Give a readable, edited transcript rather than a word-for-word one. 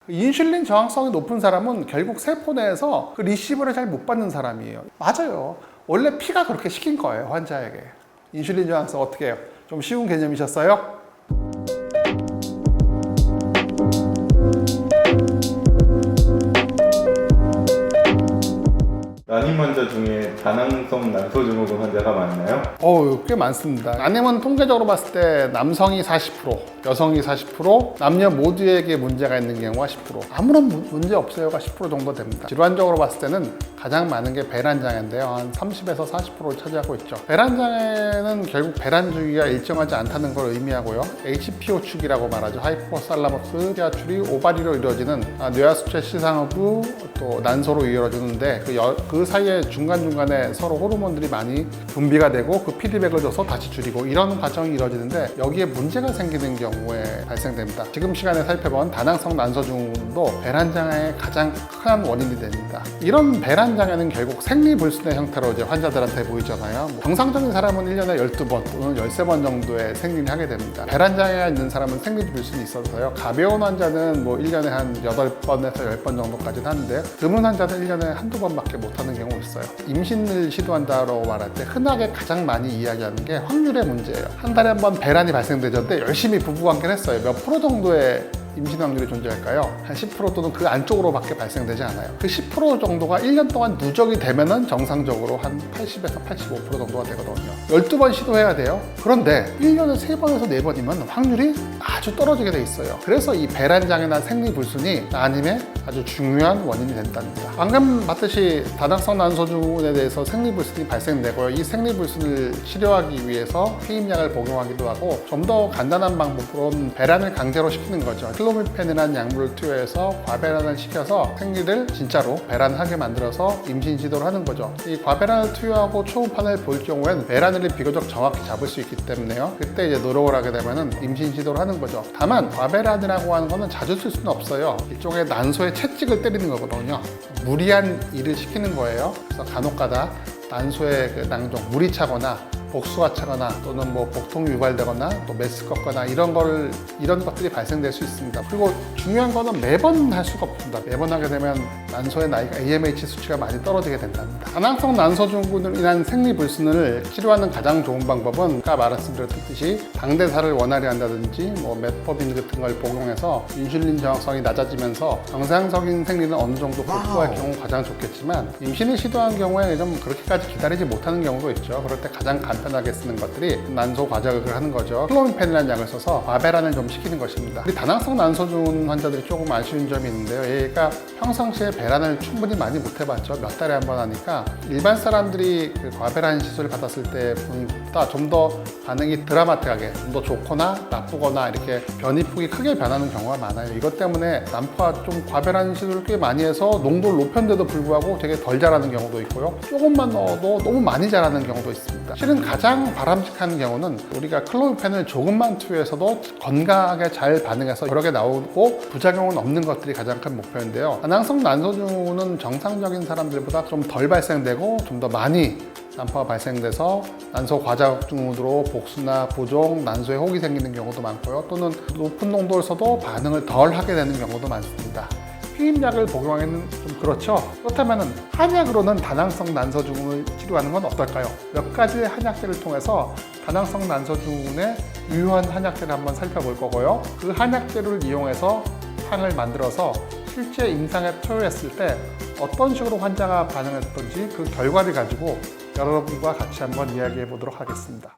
인슐린 저항성이 높은 사람은 결국 세포 내에서 그 리시버를 잘 못 받는 사람이에요. 맞아요. 원래 피가 그렇게 시킨 거예요, 환자에게. 인슐린 저항성 어떻게 해요? 좀 쉬운 개념이셨어요? 난임 환자 중에 다낭성 난소증후군 환자가 많나요? 꽤 많습니다. 난임은 통계적으로 봤을 때 남성이 40%, 여성이 40%, 남녀 모두에게 문제가 있는 경우가 10%. 아무런 문제 없어요가 10% 정도 됩니다. 질환적으로 봤을 때는 가장 많은 게 배란장애인데요. 한 30에서 40%를 차지하고 있죠. 배란장애는 결국 배란 주기가 일정하지 않다는 걸 의미하고요. HPO축이라고 말하죠. 하이포살라머스 지하출이 오바리로 이루어지는 뇌하수체 시상하고 또 난소로 이루어지는데 그 사이에 중간중간에 서로 호르몬들이 많이 분비가 되고 그 피드백을 줘서 다시 줄이고 이런 과정이 이루어지는데 여기에 문제가 생기는 경우에 발생됩니다. 지금 시간에 살펴본 다낭성 난소증후군도 배란장애의 가장 큰 원인이 됩니다. 이런 배란장애는 결국 생리불순의 형태로 이제 환자들한테 보이잖아요. 정상적인 사람은 1년에 12번 또는 13번 정도의 생리를 하게 됩니다. 배란장애가 있는 사람은 생리불순이 있어서요. 가벼운 환자는 1년에 한 8번에서 10번 정도까지는 하는데 드문 환자는 1년에 한두 번밖에 못하는 경우 있어요. 임신을 시도한다고 말할 때 흔하게 가장 많이 이야기하는 게 확률의 문제예요. 한 달에 한 번 배란이 발생되는데 열심히 부부관계를 했어요. 몇 프로 정도의 임신 확률이 존재할까요? 한 10% 또는 그 안쪽으로밖에 발생되지 않아요. 그 10% 정도가 1년 동안 누적이 되면은 정상적으로 한 80에서 85% 정도가 되거든요. 12번 시도해야 돼요. 그런데 1년에 3번에서 4번이면 확률이 아주 떨어지게 돼 있어요. 그래서 이 배란장애나 생리불순이 난임의 아주 중요한 원인이 된답니다. 방금 봤듯이 다낭성 난소증후군에 대해서 생리불순이 발생되고요. 이 생리불순을 치료하기 위해서 피임약을 복용하기도 하고 좀 더 간단한 방법으로는 배란을 강제로 시키는 거죠. 클로미펜이라는 약물을 투여해서 과배란을 시켜서 생리를 진짜로 배란하게 만들어서 임신 시도를 하는 거죠. 이 과배란을 투여하고 초음파를 볼 경우엔 배란을 비교적 정확히 잡을 수 있기 때문에요. 그때 이제 노력을 하게 되면은 임신 시도를 하는 거죠. 다만 과배란이라고 하는 거는 자주 쓸 수는 없어요. 일종의 난소의 채찍을 때리는 거거든요. 무리한 일을 시키는 거예요. 그래서 간혹가다 난소의 그 낭종, 물이 차거나 복수가 차거나 또는 복통이 유발되거나 또 메스 꺾거나 이런 것들이 발생될 수 있습니다. 그리고 중요한 거는 매번 할 수가 없습니다. 매번 하게 되면 난소의 나이가 AMH 수치가 많이 떨어지게 된답니다. 다낭성 난소증후군으로 인한 생리불순을 치료하는 가장 좋은 방법은 아까 말씀드렸듯이 당대사를 원활히 한다든지 메포민 같은 걸 복용해서 인슐린 저항성이 낮아지면서 정상적인 생리는 어느 정도 복구할 경우 가장 좋겠지만 임신을 시도한 경우에 좀 그렇게까지 기다리지 못하는 경우도 있죠. 그럴 때 가장 간편하게 쓰는 것들이 난소 과자극을 하는 거죠. 클로미펜이라는 약을 써서 과배란을 좀 시키는 것입니다. 우리 다낭성 난소증후군 환자들이 조금 아쉬운 점이 있는데요. 얘가 평상시에 배란을 충분히 많이 못 해봤죠. 몇 달에 한 번 하니까 일반 사람들이 그 과배란 시술을 받았을 때 보다 좀 더 반응이 드라마틱하게 좀 더 좋거나 나쁘거나 이렇게 변이폭이 크게 변하는 경우가 많아요. 이것 때문에 남파 좀 과배란 시술을 꽤 많이 해서 농도를 높였는데도 불구하고 되게 덜 자라는 경우도 있고요. 조금만 넣어도 너무 많이 자라는 경우도 있습니다. 실은 가장 바람직한 경우는 우리가 클로미펜을 조금만 투여해서도 건강하게 잘 반응해서 여러 개 나오고 부작용은 없는 것들이 가장 큰 목표인데요. 다낭성 난소증후군은 정상적인 사람들보다 좀 덜 발생되고 좀 더 많이 난파가 발생돼서 난소 과자극 증후로 복수나 부종, 난소에 혹이 생기는 경우도 많고요. 또는 높은 농도를 써도 반응을 덜 하게 되는 경우도 많습니다. 피임약을 복용하기는 좀 그렇죠. 그렇다면 한약으로는 다낭성 난소증후군을 치료하는 건 어떨까요? 몇 가지의 한약들을 통해서 다낭성 난소증후군의 유효한 한약들을 한번 살펴볼 거고요. 그 한약들을 이용해서 향을 만들어서 실제 임상에 투여했을 때 어떤 식으로 환자가 반응했던지 그 결과를 가지고 여러분과 같이 한번 이야기해 보도록 하겠습니다.